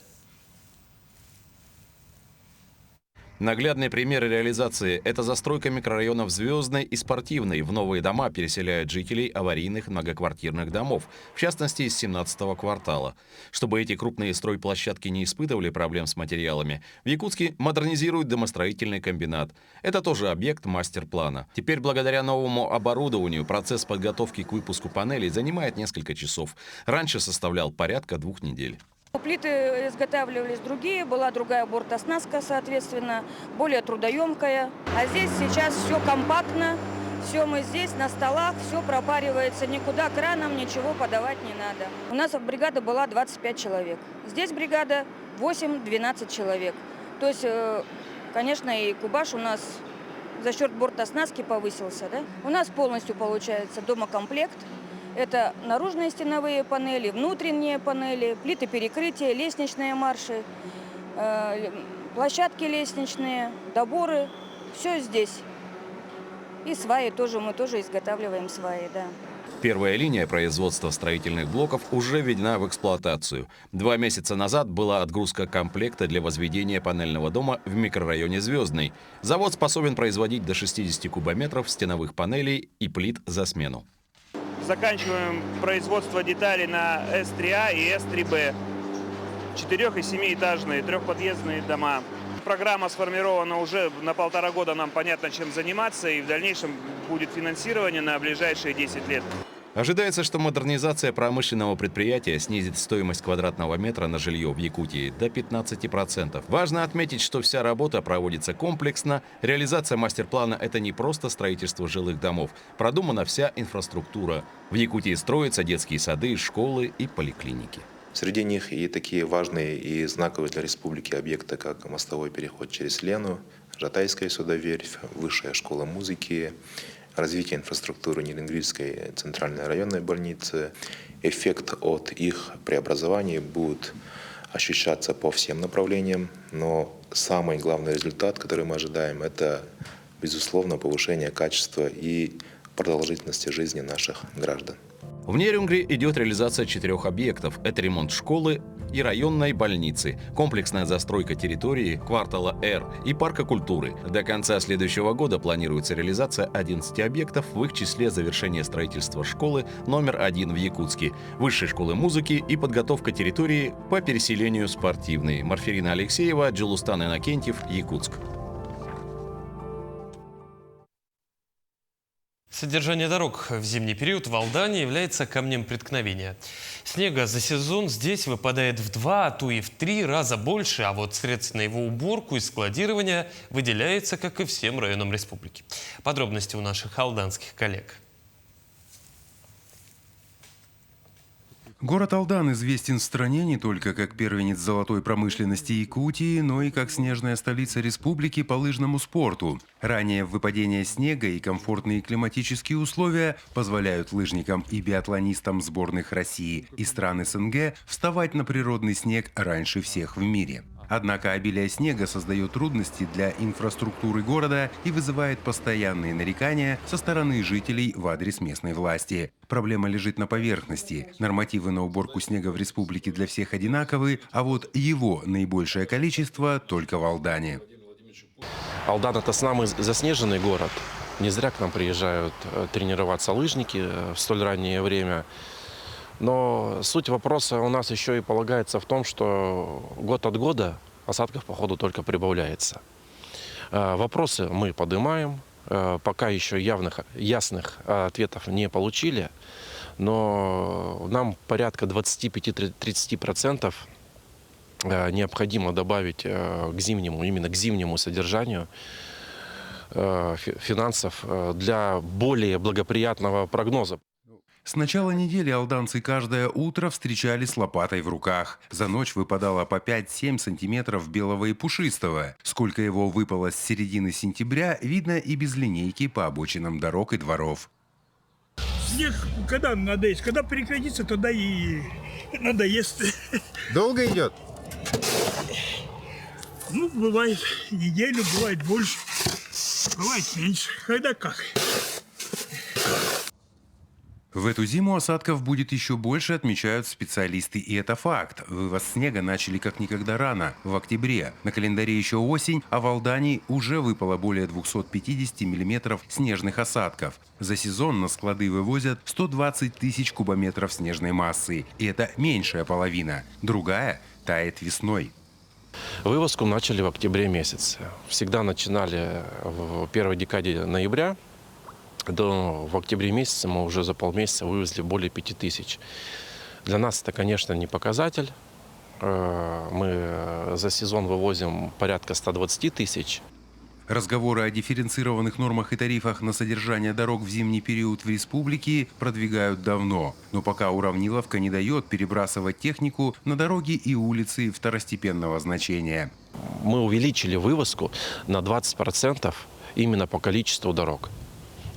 Наглядные примеры реализации – это застройка микрорайонов Звездной и Спортивной. В новые дома переселяют жителей аварийных многоквартирных домов, в частности, из 17-го квартала. Чтобы эти крупные стройплощадки не испытывали проблем с материалами, в Якутске модернизируют домостроительный комбинат. Это тоже объект мастер-плана. Теперь, благодаря новому оборудованию, процесс подготовки к выпуску панелей занимает несколько часов. Раньше составлял порядка 2 недель. Плиты изготавливались другие, была другая бортоснастка, соответственно, более трудоемкая. А здесь сейчас все компактно, все мы здесь на столах, все пропаривается, никуда краном ничего подавать не надо. У нас бригада была 25 человек, здесь бригада 8-12 человек. То есть, конечно, и кубаж у нас за счет бортоснастки повысился. Да? У нас полностью получается домокомплект. Это наружные стеновые панели, внутренние панели, плиты перекрытия, лестничные марши, площадки лестничные, доборы. Все здесь. И сваи тоже, мы тоже изготавливаем сваи, да. Первая линия производства строительных блоков уже введена в эксплуатацию. 2 месяца назад была отгрузка комплекта для возведения панельного дома в микрорайоне Звездный. Завод способен производить до 60 кубометров стеновых панелей и плит за смену. Заканчиваем производство деталей на С3А и С3Б. 4- и 7-этажные, 3-подъездные дома. Программа сформирована уже на 1,5 года, нам понятно, чем заниматься, и в дальнейшем будет финансирование на ближайшие 10 лет. Ожидается, что модернизация промышленного предприятия снизит стоимость квадратного метра на жилье в Якутии до 15%. Важно отметить, что вся работа проводится комплексно. Реализация мастер-плана – это не просто строительство жилых домов. Продумана вся инфраструктура. В Якутии строятся детские сады, школы и поликлиники. Среди них и такие важные и знаковые для республики объекты, как мостовой переход через Лену, Жатайская судоверфь, Высшая школа музыки, развитие инфраструктуры Нелингвильской центральной районной больницы. Эффект от их преобразования будет ощущаться по всем направлениям, но самый главный результат, который мы ожидаем, это, безусловно, повышение качества и продолжительности жизни наших граждан. В Нерюнгри идет реализация 4 объектов. Это ремонт школы и районной больницы, комплексная застройка территории квартала Р и парка культуры. До конца следующего года планируется реализация 11 объектов, в их числе завершение строительства школы номер 1 в Якутске, высшей школы музыки и подготовка территории по переселению спортивной. Марферина Алексеева, Джилустан Иннокентьев, Якутск. Содержание дорог в зимний период в Алдане является камнем преткновения. Снега за сезон здесь выпадает в 2, а то и в 3 раза больше, а вот средств на его уборку и складирование выделяется, как и всем районам республики. Подробности у наших алданских коллег. Город Алдан известен в стране не только как первенец золотой промышленности Якутии, но и как снежная столица республики по лыжному спорту. Ранее выпадение снега и комфортные климатические условия позволяют лыжникам и биатлонистам сборных России и стран СНГ вставать на природный снег раньше всех в мире. Однако обилие снега создает трудности для инфраструктуры города и вызывает постоянные нарекания со стороны жителей в адрес местной власти. Проблема лежит на поверхности. Нормативы на уборку снега в республике для всех одинаковы, а вот его наибольшее количество только в Алдане. Алдан – это самый заснеженный город. Не зря к нам приезжают тренироваться лыжники в столь раннее время. Но суть вопроса у нас еще и полагается в том, что год от года осадков, походу, только прибавляется. Вопросы мы поднимаем, пока еще ясных ответов не получили, но нам порядка 25-30% необходимо добавить именно к зимнему содержанию финансов для более благоприятного прогноза. С начала недели алданцы каждое утро встречали с лопатой в руках. За ночь выпадало по 5-7 сантиметров белого и пушистого. Сколько его выпало с середины сентября, видно и без линейки по обочинам дорог и дворов. Снег когда надо есть? Когда прекратится, тогда и надоест. Долго идет? Ну, бывает неделю, бывает больше, бывает меньше. Когда как. В эту зиму осадков будет еще больше, отмечают специалисты, и это факт. Вывоз снега начали как никогда рано, в октябре. На календаре еще осень, а в Алдане уже выпало более 250 миллиметров снежных осадков. За сезон на склады вывозят 120 тысяч кубометров снежной массы. И это меньшая половина. Другая тает весной. Вывозку начали в октябре месяце. Всегда начинали в первой декаде ноября. В октябре месяце мы уже за полмесяца вывезли более 5000. Для нас это, конечно, не показатель. Мы за сезон вывозим порядка 120 тысяч. Разговоры о дифференцированных нормах и тарифах на содержание дорог в зимний период в республике продвигают давно. Но пока уравниловка не дает перебрасывать технику на дороги и улицы второстепенного значения. Мы увеличили вывозку на 20% именно по количеству дорог.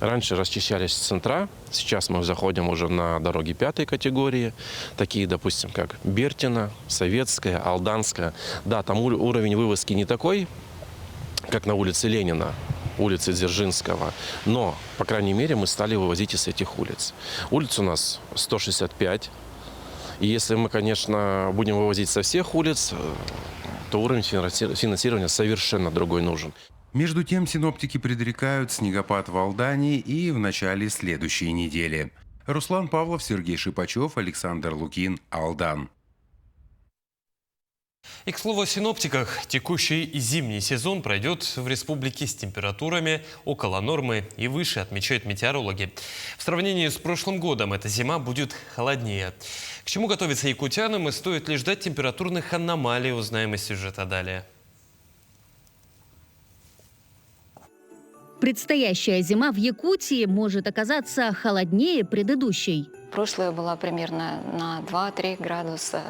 Раньше расчищались центра, сейчас мы заходим уже на дороги 5-й категории, такие, допустим, как Бертина, Советская, Алданская. Да, там уровень вывозки не такой, как на улице Ленина, улице Дзержинского, но, по крайней мере, мы стали вывозить из этих улиц. Улиц у нас 165, и если мы, конечно, будем вывозить со всех улиц, то уровень финансирования совершенно другой нужен. Между тем, синоптики предрекают снегопад в Алдане и в начале следующей недели. Руслан Павлов, Сергей Шипачев, Александр Лукин, Алдан. И, к слову о синоптиках, текущий зимний сезон пройдет в республике с температурами около нормы и выше, отмечают метеорологи. В сравнении с прошлым годом эта зима будет холоднее. К чему готовиться якутянам и стоит ли ждать температурных аномалий, узнаем из сюжета далее. Предстоящая зима в Якутии может оказаться холоднее предыдущей. Прошлая была примерно на 2-3 градуса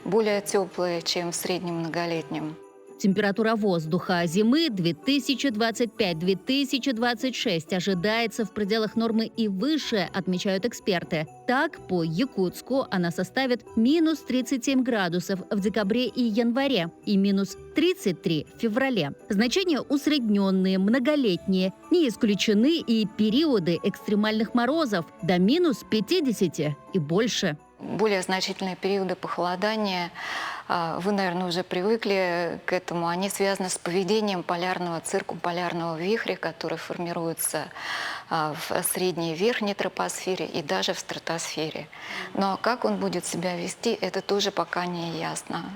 более теплая, чем в среднем многолетнем. Температура воздуха зимы 2025-2026 ожидается в пределах нормы и выше, отмечают эксперты. Так, по Якутску она составит минус 37 градусов в декабре и январе и минус 33 в феврале. Значения усредненные, многолетние. Не исключены и периоды экстремальных морозов до минус 50 и больше. Более значительные периоды похолодания, вы, наверное, уже привыкли к этому, они связаны с поведением полярного циркумполярного вихря, который формируется в средней и верхней тропосфере и даже в стратосфере. Но как он будет себя вести, это тоже пока не ясно.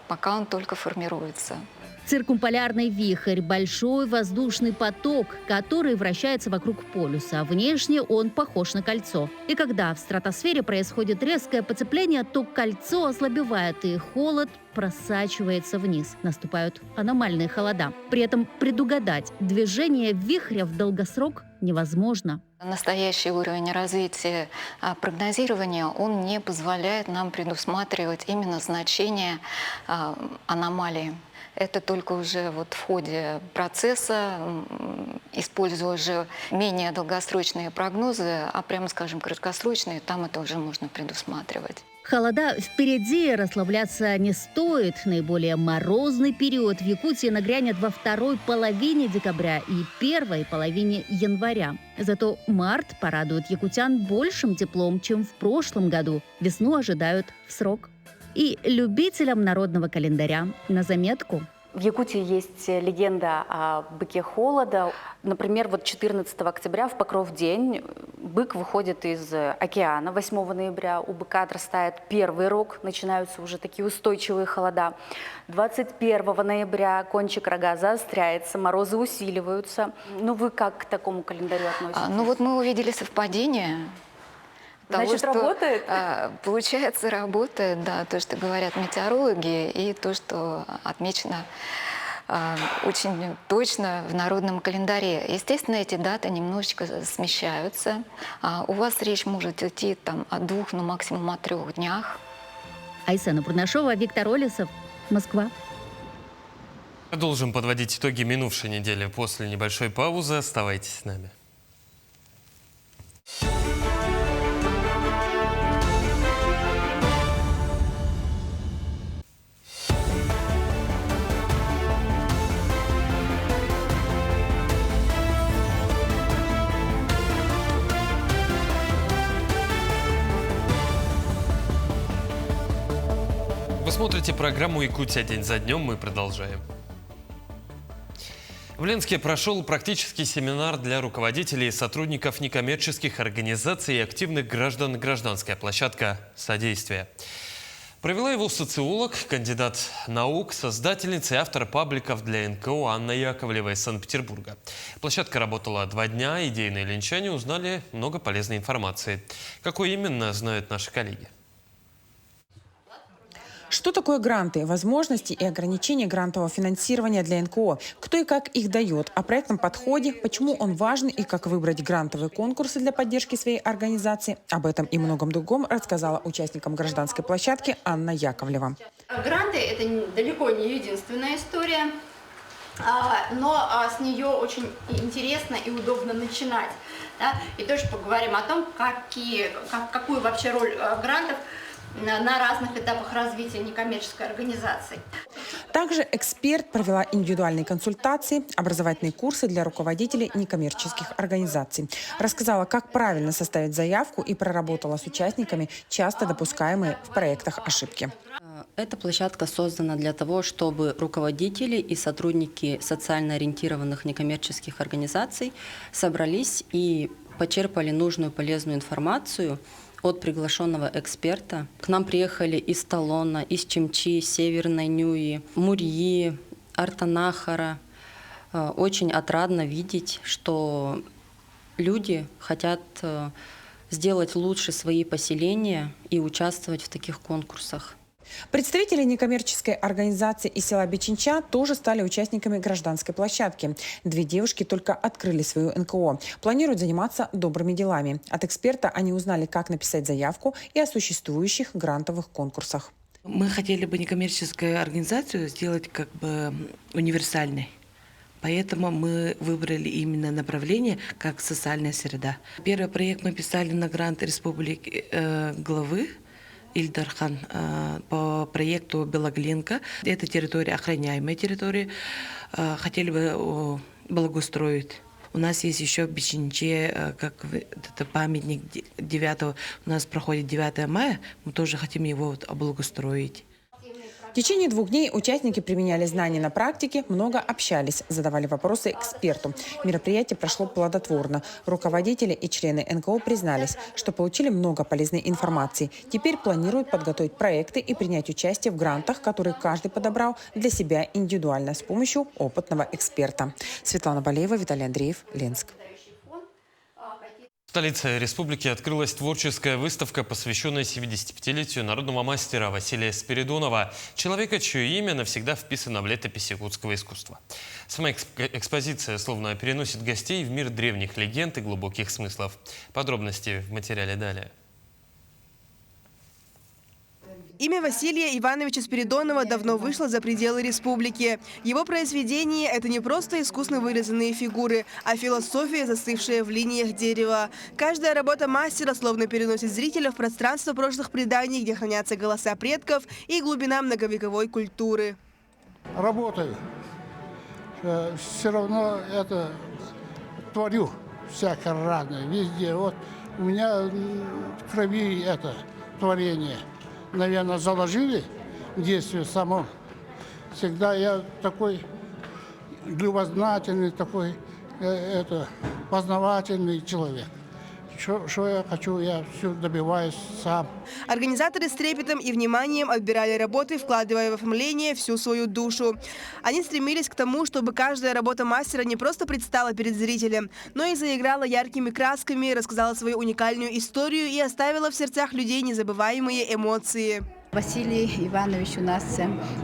Пока он только формируется. Циркумполярный вихрь – большой воздушный поток, который вращается вокруг полюса. Внешне он похож на кольцо. И когда в стратосфере происходит резкое потепление, то кольцо ослабевает, и холод просачивается вниз. Наступают аномальные холода. При этом предугадать движение вихря в долгосрок невозможно. Настоящий уровень развития прогнозирования, он не позволяет нам предусматривать именно значение аномалии. Это только уже вот в ходе процесса, используя уже менее долгосрочные прогнозы, а прямо скажем краткосрочные, там это уже можно предусматривать. Холода впереди, расслабляться не стоит. Наиболее морозный период в Якутии нагрянет во второй половине декабря и первой половине января. Зато март порадует якутян большим теплом, чем в прошлом году. Весну ожидают в срок. И любителям народного календаря на заметку. В Якутии есть легенда о быке холода. Например, вот 14 октября в Покров день бык выходит из океана. 8 ноября у быка отрастает первый рог, начинаются уже такие устойчивые холода. 21 ноября кончик рога заостряется, морозы усиливаются. Ну вы как к такому календарю относитесь? Ну вот мы увидели совпадение. Значит, работает? Получается, работает, да, то, что говорят метеорологи, и то, что отмечено очень точно в народном календаре. Естественно, эти даты немножечко смещаются. У вас речь может идти там о 2, ну максимум о 3 днях. Айсена Пурнашова, Виктор Олесов, Москва. Продолжим подводить итоги минувшей недели после небольшой паузы. Оставайтесь с нами. Вы смотрите программу «Якутия. День за днем». Мы продолжаем. В Ленске прошел практический семинар для руководителей и сотрудников некоммерческих организаций и активных граждан «Гражданская площадка Содействия». Провела его социолог, кандидат наук, создательница и автор пабликов для НКО Анна Яковлева из Санкт-Петербурга. Площадка работала 2 дня, идейные ленчане узнали много полезной информации. Какой именно, знают наши коллеги. Что такое гранты, возможности и ограничения грантового финансирования для НКО? Кто и как их дает? О проектном подходе, почему он важен и как выбрать грантовые конкурсы для поддержки своей организации? Об этом и многом другом рассказала участникам гражданской площадки Анна Яковлева. Гранты – это далеко не единственная история, но с нее очень интересно и удобно начинать. Да? И тоже поговорим о том, какую вообще роль грантов на разных этапах развития некоммерческой организации. Также эксперт провела индивидуальные консультации, образовательные курсы для руководителей некоммерческих организаций. Рассказала, как правильно составить заявку и проработала с участниками часто допускаемые в проектах ошибки. Эта площадка создана для того, чтобы руководители и сотрудники социально ориентированных некоммерческих организаций собрались и почерпали нужную полезную информацию от приглашенного эксперта. К нам приехали из Талона, из Чимчи, Северной Нюи, Мурьи, Артанахара. Очень отрадно видеть, что люди хотят сделать лучше свои поселения и участвовать в таких конкурсах. Представители некоммерческой организации из села Бичинча тоже стали участниками гражданской площадки. 2 девушки только открыли свою НКО. Планируют заниматься добрыми делами. От эксперта они узнали, как написать заявку и о существующих грантовых конкурсах. Мы хотели бы некоммерческую организацию сделать как бы универсальной. Поэтому мы выбрали именно направление как социальная среда. Первый проект мы писали на грант республики главы Ильдархан по проекту Белоглинка. Это территория, охраняемая территория. Хотели бы благоустроить. У нас есть еще в Бичинче, как это памятник 9, у нас проходит 9 мая, мы тоже хотим его облагоустроить. В течение 2 дней участники применяли знания на практике, много общались, задавали вопросы эксперту. Мероприятие прошло плодотворно. Руководители и члены НКО признались, что получили много полезной информации. Теперь планируют подготовить проекты и принять участие в грантах, которые каждый подобрал для себя индивидуально с помощью опытного эксперта. Светлана Балеева, Виталий Андреев, Ленск. В столице республики открылась творческая выставка, посвященная 75-летию народного мастера Василия Спиридонова, человека, чье имя навсегда вписано в летопись якутского искусства. Сама экспозиция словно переносит гостей в мир древних легенд и глубоких смыслов. Подробности в материале далее. Имя Василия Ивановича Спиридонова давно вышло за пределы республики. Его произведение – это не просто искусно вырезанные фигуры, а философия, застывшая в линиях дерева. Каждая работа мастера словно переносит зрителя в пространство прошлых преданий, где хранятся голоса предков и глубина многовековой культуры. Работаю. Все равно это творю всякое разное, везде. Вот у меня в крови это творение. Наверное, заложили действие само. Всегда я такой любознательный, такой познавательный человек. Что я хочу, я все добиваюсь сам. Организаторы с трепетом и вниманием отбирали работы, вкладывая в оформление всю свою душу. Они стремились к тому, чтобы каждая работа мастера не просто предстала перед зрителем, но и заиграла яркими красками, рассказала свою уникальную историю и оставила в сердцах людей незабываемые эмоции. Василий Иванович у нас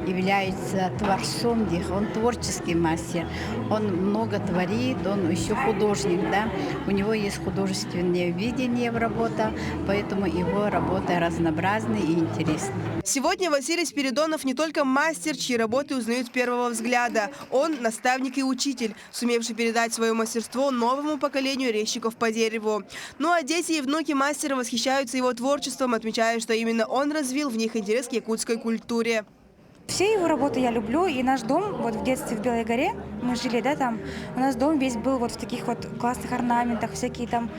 является творцом, он творческий мастер, он много творит, он еще художник, да? У него есть художественное видение в работе, поэтому его работа разнообразна и интересна. Сегодня Василий Спиридонов не только мастер, чьи работы узнают с первого взгляда. Он наставник и учитель, сумевший передать свое мастерство новому поколению резчиков по дереву. Ну а дети и внуки мастера восхищаются его творчеством, отмечая, что именно он развил в них интерес к якутской культуре. Все его работы я люблю, и наш дом, вот в детстве в Белой горе, мы жили, да, там, у нас дом весь был вот в таких вот классных орнаментах, всякие там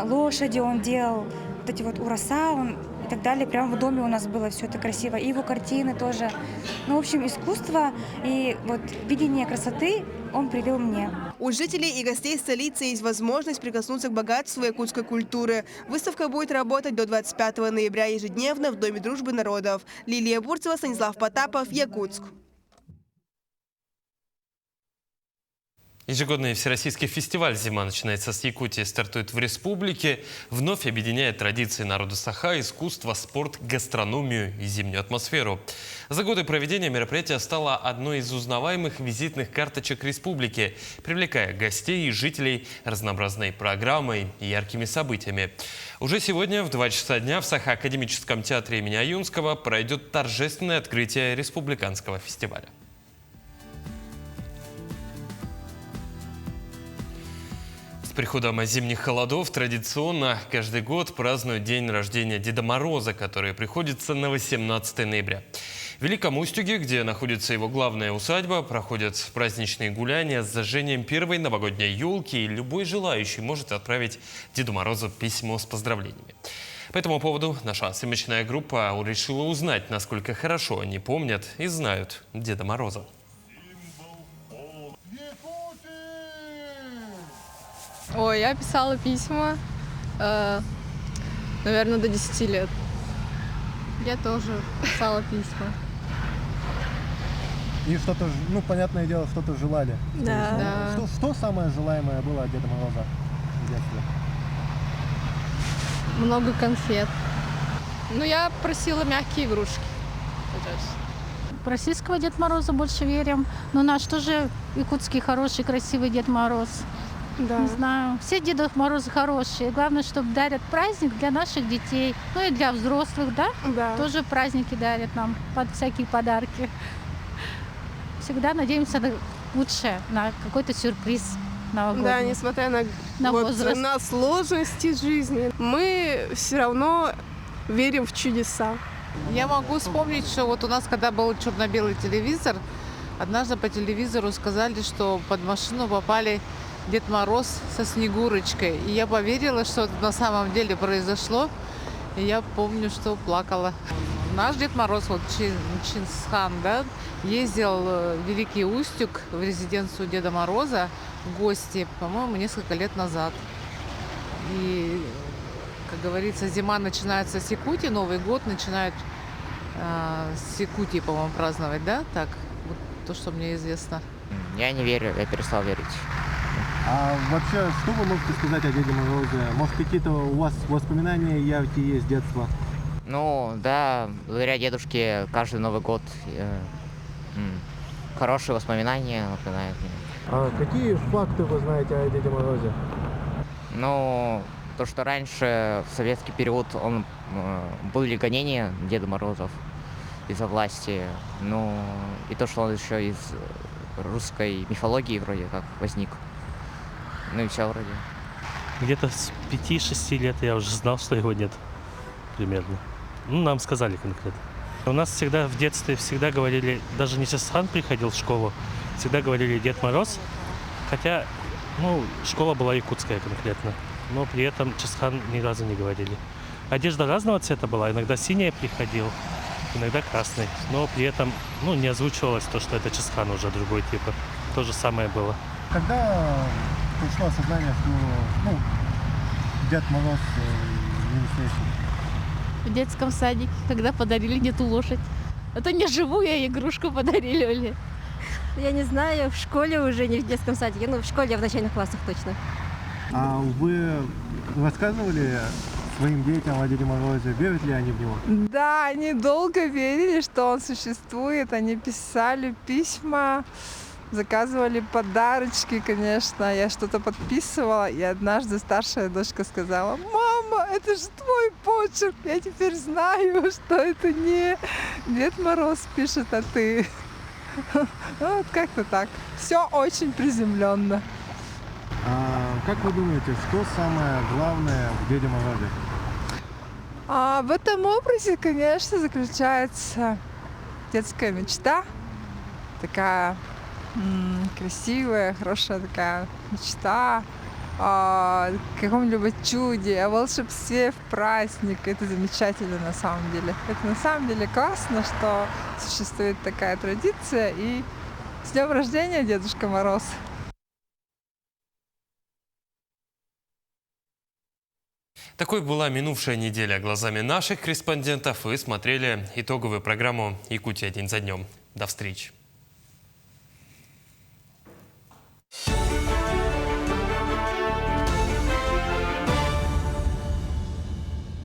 лошади он делал, вот эти вот ураса он и так далее. Прямо в доме у нас было все это красиво, и его картины тоже. Ну, в общем, искусство и вот видение красоты он привил мне. У жителей и гостей столицы есть возможность прикоснуться к богатству якутской культуры. Выставка будет работать до 25 ноября ежедневно в Доме дружбы народов. Лилия Бурцева, Станислав Потапов, Якутск. Ежегодный всероссийский фестиваль «Зима начинается с Якутии» стартует в республике. Вновь объединяет традиции народа Саха, искусство, спорт, гастрономию и зимнюю атмосферу. За годы проведения мероприятия стало одной из узнаваемых визитных карточек республики, привлекая гостей и жителей разнообразной программой и яркими событиями. Уже сегодня в 2 часа дня в Саха-академическом театре имени Аюнского пройдет торжественное открытие республиканского фестиваля. С приходом зимних холодов традиционно каждый год празднуют день рождения Деда Мороза, который приходится на 18 ноября. В Великом Устюге, где находится его главная усадьба, проходят праздничные гуляния с зажжением первой новогодней елки, и любой желающий может отправить Деду Морозу письмо с поздравлениями. По этому поводу наша съемочная группа решила узнать, насколько хорошо они помнят и знают Деда Мороза. Ой, я писала письма, наверное, до 10 лет. Я тоже писала письма. И что-то, ну, понятное дело, что-то желали. Да. Что самое желаемое было от Деда Мороза в детстве? Много конфет. Ну, я просила мягкие игрушки. В российского Деда Мороза больше верим. Но наш тоже якутский хороший, красивый Дед Мороз. Да. Не знаю. Все Деды Морозы хорошие. Главное, чтобы дарят праздник для наших детей. Ну и для взрослых, да? Да. Тоже праздники дарят нам под всякие подарки. Всегда надеемся на лучшее, на какой-то сюрприз новогодний. Да, несмотря на возраст. на сложности жизни, мы все равно верим в чудеса. Я могу вспомнить, что вот у нас, когда был черно-белый телевизор, однажды по телевизору сказали, что под машину попали Дед Мороз со Снегурочкой. И я поверила, что это на самом деле произошло. И я помню, что плакала. Наш Дед Мороз, вот Чингисхан, да, ездил в Великий Устюг в резиденцию Деда Мороза в гости, по-моему, несколько лет назад. И, как говорится, зима начинается с Якутии, Новый год начинают с Якутии, по-моему, праздновать, да? Так, вот то, что мне известно. Я не верю, я перестал верить. А вообще, что вы можете сказать о Деде Морозе? Может, какие-то у вас воспоминания яркие есть с детства? Ну, да, благодаря дедушке каждый Новый год хорошие воспоминания напоминают мне. А какие факты вы знаете о Деде Морозе? Ну, то, что раньше, в советский период, были гонения Деда Морозов из-за власти. Ну, и то, что он еще из русской мифологии вроде как возник. Ну и все вроде. Где-то с 5-6 лет я уже знал, что его нет. Примерно. Ну, нам сказали конкретно. У нас всегда в детстве говорили, даже не Чингисхан приходил в школу, всегда говорили Дед Мороз. Хотя, ну, школа была якутская конкретно. Но при этом Чингисхан ни разу не говорили. Одежда разного цвета была. Иногда синяя приходил, иногда красный. Но при этом, ну, не озвучивалось то, что это Чингисхан уже другой типа. То же самое было. Когда пришло осознание, что Дед Мороз не настоящий? В детском садике, когда подарили Деду лошадь. Это не живую, а игрушку подарили, Оле. Я не знаю, в школе уже, не в детском садике, но в школе, в начальных классах точно. А вы рассказывали своим детям о Деде Морозе? Верят ли они в него? Да, они долго верили, что он существует. Они писали письма, заказывали подарочки, конечно. Я что-то подписывала, и однажды старшая дочка сказала: «Мама, это же твой почерк! Я теперь знаю, что это не Дед Мороз пишет, а ты». Вот как-то так. Все очень приземленно. А как вы думаете, что самое главное в Деде Морозе? В этом образе, конечно, заключается детская мечта. Такая красивая, хорошая такая мечта о каком-либо чуде, о волшебстве в праздник. Это замечательно на самом деле. Это на самом деле классно, что существует такая традиция. И с днем рождения, Дедушка Мороз! Такой была минувшая неделя глазами наших корреспондентов. Вы смотрели итоговую программу «Якутия. День за днем». До встречи.